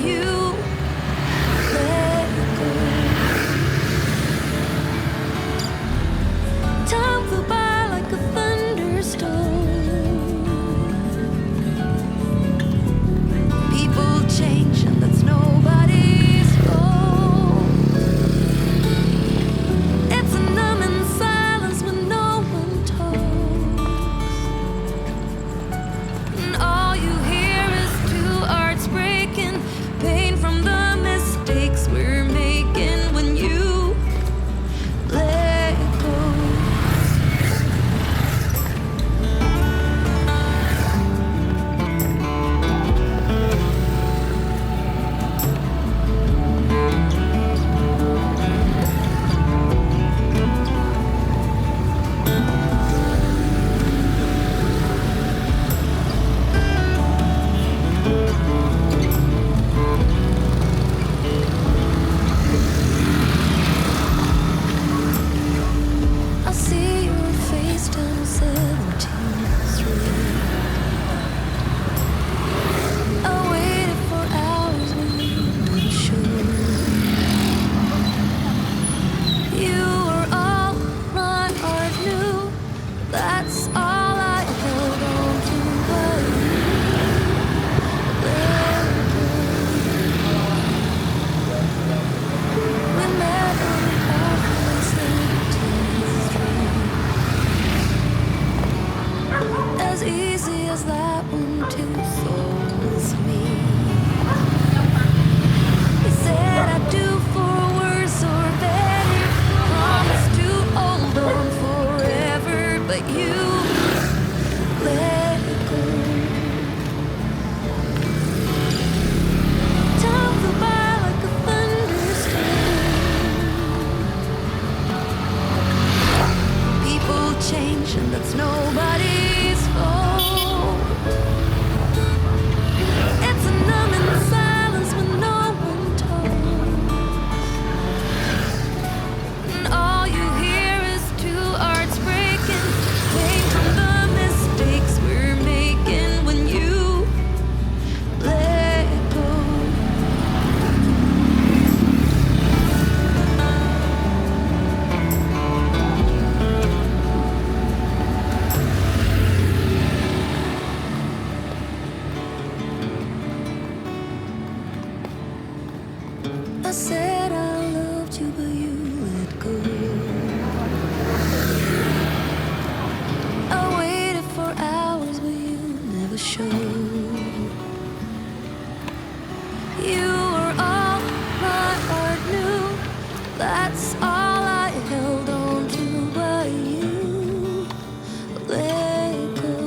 you let go. Time flew by like a thunderstorm. People change and that's nobody's fault. It's a numbing silence when no one talks, and all you hear is two hearts breaking, pain from the mistakes we're making when you let go. I see your face down 17th Street. I waited for hours when you were sure. You were all my heart knew. That's all I held on to, but you let go. We met on the path on 17th Street. As easy as that when two souls meet. You said I'd do for worse or better, promised to hold on forever, but you let go. Time flew by like a thunderstorm. People change and that's nobody's fault. It's a numbing silence when no one talks, and all you hear is two hearts breaking, pain from the mistakes we're making when you let go. I said I loved you, but you let go. I waited for hours, but you never showed. You were all my heart knew. That's all I held on to, but you let go.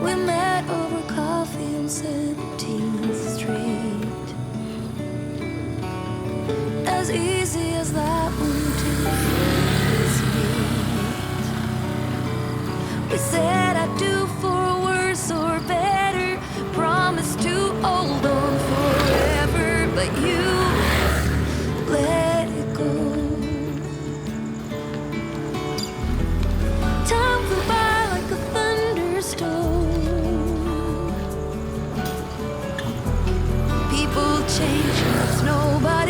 We met over coffee on 17th Street. As easy as that when two souls meet. We said I'd do for worse or better, promised to hold on forever, but you let go. Time flew by like a thunderstorm. People change and that's nobody.